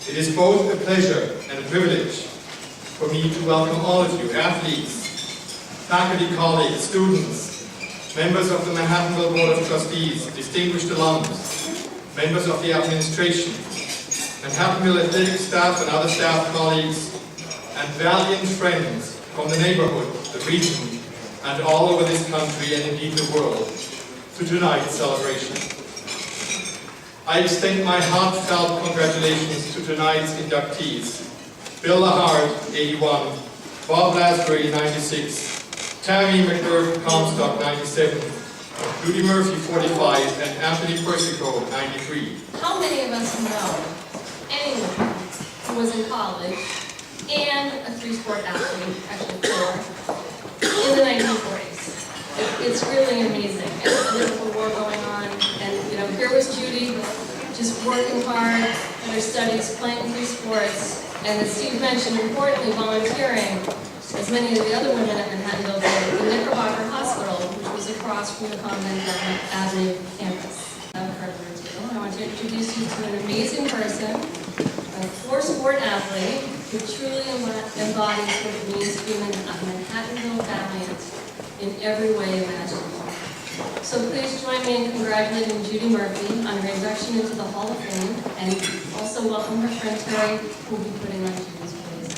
It is both a pleasure and a privilege for me to welcome all of you, athletes, faculty, colleagues, students, members of the Manhattanville Board of Trustees, distinguished alums, members of the administration, Manhattanville athletic staff and other staff colleagues, and valiant friends from the neighborhood, the region, and all over this country and indeed the world to tonight's celebration. I extend my heartfelt congratulations to tonight's inductees: Bill Lahart, 81, Bob Lasbury, 96, Tammy McGurk, Comstock, 97, Judy Murphy, 45, and Anthony Persico, 93. How many of us know anyone who was in college and a three-sport athlete, actually 4, in the 1940s? It's really amazing. And a political war going on, and here was Judy, just working hard in her studies, playing 3 sports, and as Steve mentioned, importantly, volunteering, as many of the other women at Manhattanville did, the Knickerbocker Hospital, which was across from the Convent Avenue campus. Without further ado, I want to introduce you to an amazing person, a 4-sport athlete who truly embodies what it means to be a Manhattanville valiant in every way imaginable. So please join me in congratulating Judy Murphy on her induction into the Hall of Fame, and also welcome her friend Terry, who will be putting on Judy's place.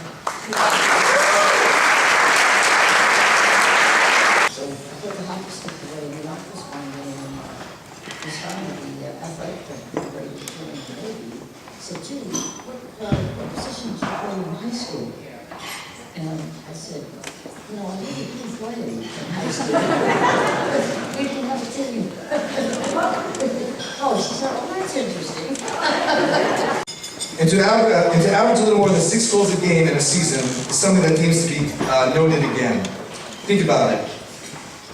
So I thought the hottest thing today, the office one day, was found the athletic thing, where you were doing the Navy. So Judy, what position did you play in high school? And I said, I didn't play in high school. We didn't have a team. Oh, she said, that's interesting. And to average a little more than 6 goals a game in a season is something that needs to be noted again. Think about it.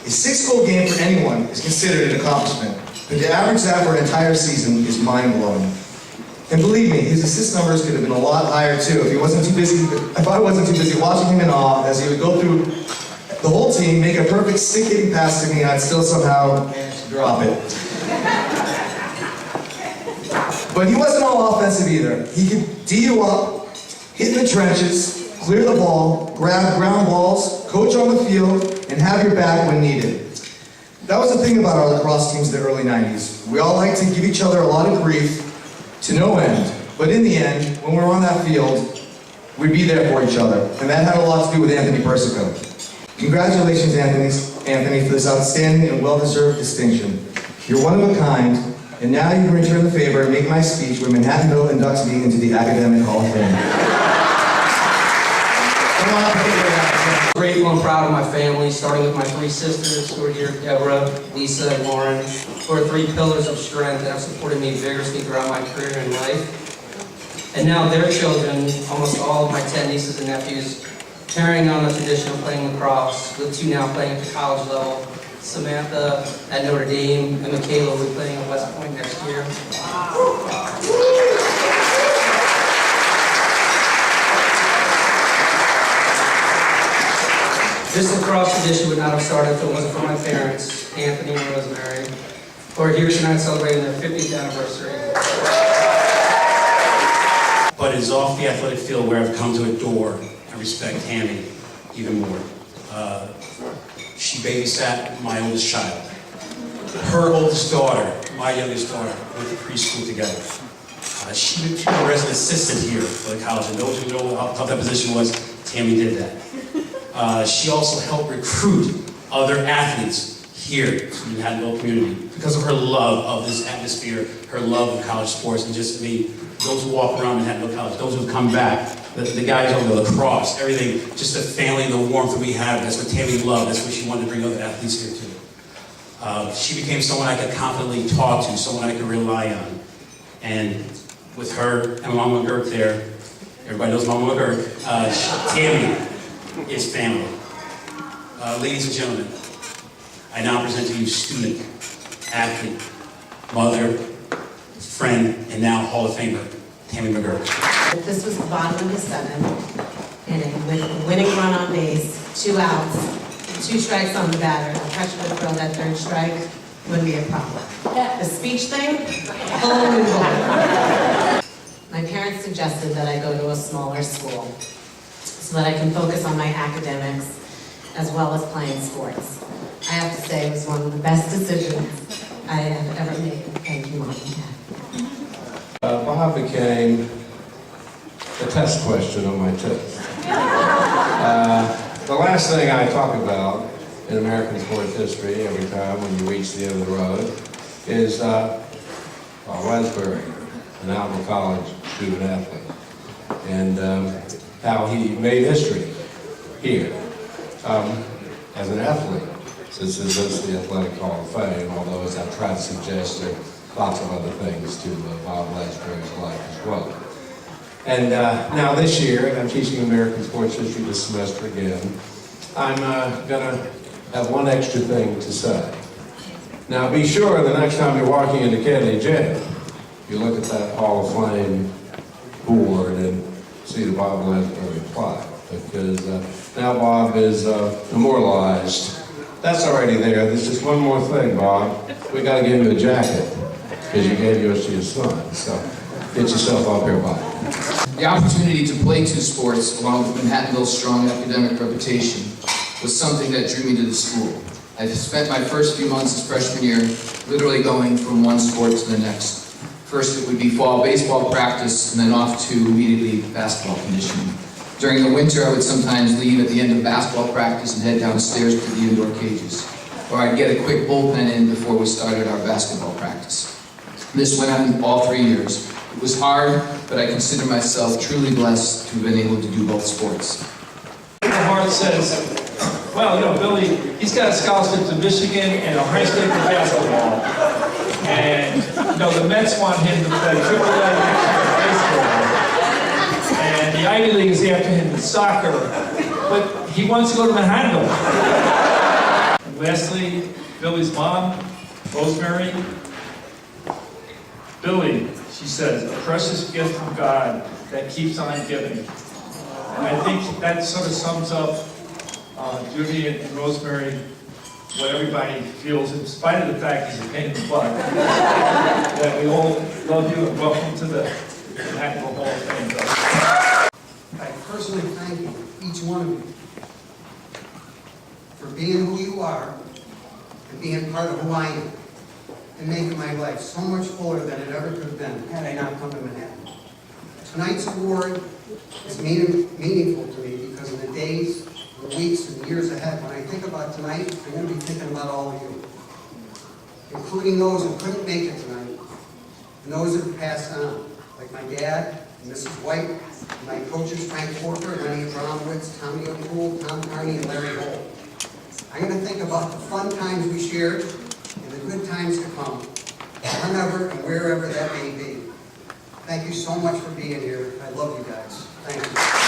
A 6-goal game for anyone is considered an accomplishment, but to average that for an entire season is mind-blowing. And believe me, his assist numbers could have been a lot higher too if I wasn't too busy watching him in awe as he would go through the whole team, make a perfect stick-hitting pass to me, and I'd still somehow manage to drop it. But he wasn't all offensive either. He could D you up, hit in the trenches, clear the ball, grab ground balls, coach on the field, and have your back when needed. That was the thing about our lacrosse teams in the early 90s. We all liked to give each other a lot of grief to no end. But in the end, when we were on that field, we'd be there for each other. And that had a lot to do with Anthony Persico. Congratulations, Anthony, for this outstanding and well-deserved distinction. You're one of a kind, and now you can return the favor and make my speech where Manhattanville inducts me into the Academic Hall of Fame. I'm grateful and proud of my family, starting with my 3 sisters who are here, Deborah, Lisa, and Lauren, who are 3 pillars of strength that have supported me vigorously throughout my career and life. And now their children, almost all of my 10 nieces and nephews, carrying on the tradition of playing lacrosse, with 2 now playing at the college level, Samantha at Notre Dame, and Michaela will be playing at West Point next year. This lacrosse tradition would not have started if it wasn't for my parents, Anthony and Rosemary, who are here tonight celebrating their 50th anniversary. But it is off the athletic field where I've come to adore and respect Tammy even more. She babysat my oldest child. Her oldest daughter, my youngest daughter, went to preschool together. She became a resident assistant here for the college, and those who know how tough that position was, Tammy did that. She also helped recruit other athletes here to the Manhattanville community because of her love of this atmosphere, her love of college sports, and just, those who walk around Manhattanville College, those who come back, the guys over the lacrosse, everything, just the family and the warmth that we have. That's what Tammy loved. That's what she wanted to bring other athletes here to. She became someone I could confidently talk to, someone I could rely on. And with her and Mama McGurk there, everybody knows Mama McGurk, Tammy is family. Ladies and gentlemen, I now present to you student, athlete, mother, friend, and now Hall of Famer, Tammy McGurk. This was the bottom of the 7th inning with a winning run on base, 2 outs, 2 strikes on the batter. The catcher would throw that 3rd strike, wouldn't be a problem. The speech thing, whole new goal. My parents suggested that I go to a smaller school so that I can focus on my academics as well as playing sports. I have to say it was one of the best decisions I have ever made. Thank you, Mom and Dad. Bob became a test question on my test. The last thing I talk about in American sports history every time when you reach the end of the road is Lasbury, an Alva College student athlete, and how he made history here as an athlete, since this is the Athletic Hall of Fame, although as I've tried to suggest, there are lots of other things to Bob Lasbury's life as well. And now this year, and I'm teaching American sports history this semester again, I'm gonna have one extra thing to say. Now be sure the next time you're walking into Kennedy Jail, you look at that Hall of Fame board and see the Bob Lasbury plaque, because now Bob is immortalized. That's already there. There's just one more thing, Bob. We gotta give you a jacket, because you gave yours to your son. So get yourself up here, Bob. The opportunity to play two sports, along with Manhattanville's strong academic reputation, was something that drew me to the school. I spent my first few months as freshman year literally going from one sport to the next. First it would be fall baseball practice, and then off to immediately basketball conditioning. During the winter, I would sometimes leave at the end of basketball practice and head downstairs to the indoor cages, or I'd get a quick bullpen in before we started our basketball practice. This went on all 3 years. It was hard, but I consider myself truly blessed to have been able to do both sports. Bill Lahart says, well, you know, Billy, he's got a scholarship to Michigan and Ohio State for basketball. And, you know, the Mets want him to play AAA baseball. And the Ivy League is after him in soccer. But he wants to go to Manhattanville. And lastly, Billy's mom, Rosemary. Billy, she says, a precious gift from God that keeps on giving. And I think that sort of sums up Judy and Rosemary, what everybody feels, in spite of the fact he's a pain in the butt, that we all love you and welcome to the Manhattanville Hall of Fame. I personally thank you, each one of you, for being who you are and being part of who I am, and making my life so much fuller than it ever could have been had I not come to Manhattan. Tonight's award is meaningful to me because in the days, the weeks, and the years ahead, when I think about tonight, I'm going to be thinking about all of you, including those who couldn't make it tonight, and those who have passed on, like my dad, and Mrs. White, and my coaches Frank Porter, Lenny Abramowitz, Tommy O'Toole, Tom Carney, and Larry Holt. I'm going to think about the fun times we shared and the good times to come, whenever and wherever that may be. Thank you so much for being here. I love you guys. Thank you.